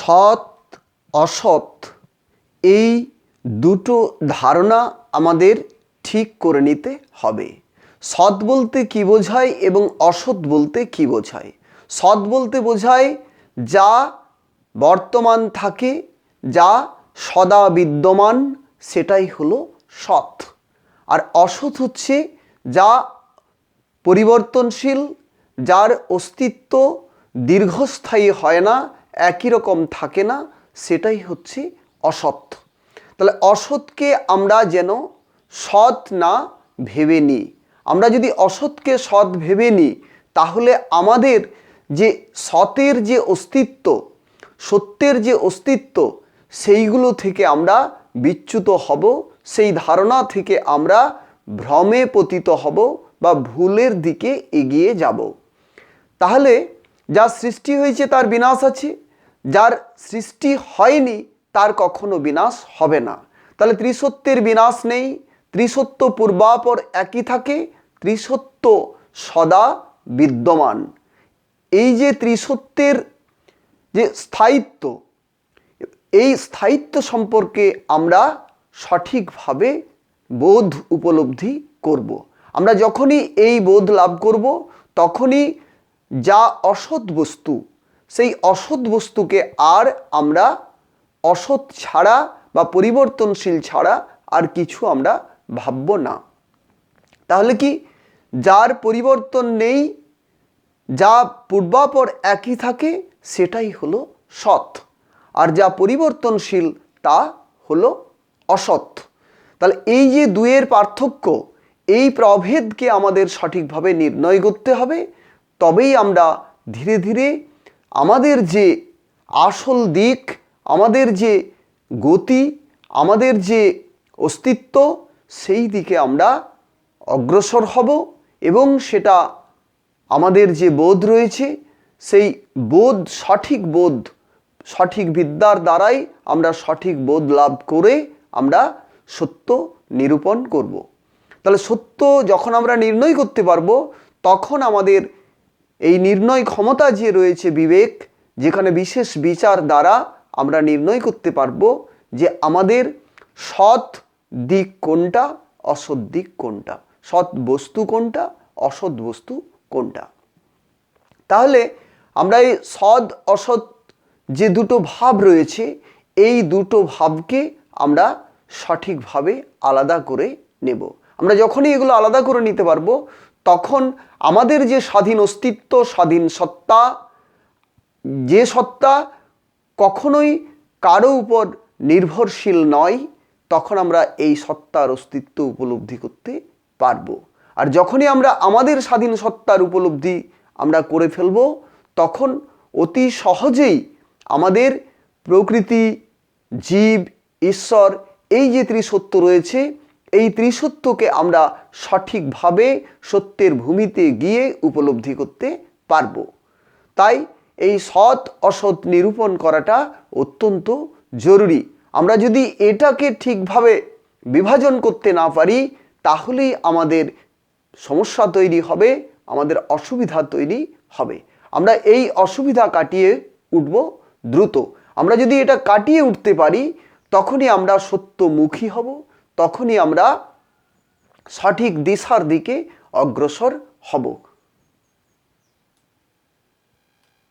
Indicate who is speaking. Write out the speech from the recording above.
Speaker 1: সৎ অসৎ এই দুটো ধারণা আমাদের ঠিক করে নিতে হবে। সৎ বলতে কী বোঝায় এবং অসৎ বলতে কী বোঝায়? সৎ বলতে বোঝায় যা বর্তমান থাকে, যা সদা বিদ্যমান, সেটাই হলো সৎ। আর অসৎ হচ্ছে যা পরিবর্তনশীল, যার অস্তিত্ব দীর্ঘস্থায়ী হয় না, একই রকম থাকে না, সেটাই হচ্ছে অসৎ। তাহলে অসৎকে আমরা যেন সৎ না ভেবে নিই। আমরা যদি অসৎকে সৎ ভেবে নিই তাহলে আমাদের যে সতের যে অস্তিত্ব, সত্যের যে অস্তিত্ব, সেইগুলো থেকে আমরা বিচ্যুত হব, সেই ধারণা থেকে আমরা ভ্রমে পতিত হব বা ভুলের দিকে এগিয়ে যাব। তাহলে যা সৃষ্টি হয়েছে তার বিনাশ আছে, যার সৃষ্টি হয়নি তার কখনো বিনাশ হবে না। তাহলে ত্রিসত্যের বিনাশ নেই, ত্রিসত্য পূর্বাপর একই থাকে, ত্রিসত্য সদা বিদ্যমান। এই যে ত্রিসত্যের যে স্থায়িত্ব, এই স্থায়িত্ব সম্পর্কে আমরা সঠিকভাবে বোধ উপলব্ধি করব। আমরা যখনই এই বোধ লাভ করব তখনই যা অসৎ বস্তু, সেই অসৎ বস্তুকে আর আমরা অসৎ ছাড়া বা পরিবর্তনশীল ছাড়া আর কিছু আমরা ভাবব না। তাহলে কি, যার পরিবর্তন নেই, যা পূর্বাপর একই থাকে, সেটাই হলো সৎ। আর যা পরিবর্তনশীল তা হলো অসৎ। তাহলে এই যে দুয়ের পার্থক্য, এই প্রভেদকে আমাদের সঠিকভাবে নির্ণয় করতে হবে। তবেই আমরা ধীরে ধীরে আমাদের যে আসল দিক, আমাদের যে গতি, আমাদের যে অস্তিত্ব, সেই দিকে আমরা অগ্রসর হব এবং সেটা আমাদের যে বোধ রয়েছে, সেই বোধ, সঠিক বিদ্যার দ্বারাই আমরা সঠিক বোধ লাভ করে আমরা সত্য নিরূপণ করব। তাহলে সত্য যখন আমরা নির্ণয় করতে পারবো, তখন আমাদের এই নির্ণয় ক্ষমতা যে রয়েছে বিবেক, যেখানে বিশেষ বিচার দ্বারা আমরা নির্ণয় করতে পারবো যে আমাদের সৎ দিক কোনটা, অসৎ দিক কোনটা, সৎ বস্তু কোনটা, অসৎ বস্তু কোনটা। তাহলে আমরা এই সৎ অসৎ যে দুটো ভাব রয়েছে, এই দুটো ভাবকে আমরা সঠিকভাবে আলাদা করে নেব। আমরা যখনই এগুলো আলাদা করে নিতে পারবো, তখন আমাদের যে স্বাধীন অস্তিত্ব, স্বাধীন সত্তা, যে সত্তা কখনোই কারো উপর নির্ভরশীল নয়, তখন আমরা এই সত্তার অস্তিত্ব উপলব্ধি করতে পারবো। আর যখনই আমরা আমাদের স্বাধীন সত্তার উপলব্ধি আমরা করে ফেলব, তখন অতি সহজেই আমাদের প্রকৃতি, জীব, ঈশ্বর, এই যে ত্রিসত্য রয়েছে, এই ত্রিসত্যকে আমরা সঠিকভাবে সত্যের ভূমিতে গিয়ে উপলব্ধি করতে পারব। তাই এই সৎ অসৎ নিরূপণ করাটা অত্যন্ত জরুরি। আমরা যদি এটাকে ঠিকভাবে বিভাজন করতে না পারি, তাহলেই আমাদের সমস্যা তৈরি হবে, আমাদের অসুবিধা তৈরি হবে। আমরা এই অসুবিধা কাটিয়ে উঠব দ্রুত। আমরা যদি এটা কাটিয়ে উঠতে পারি, তখনই আমরা সত্যমুখী হব, তখনই আমরা সঠিক দিশার দিকে অগ্রসর হব।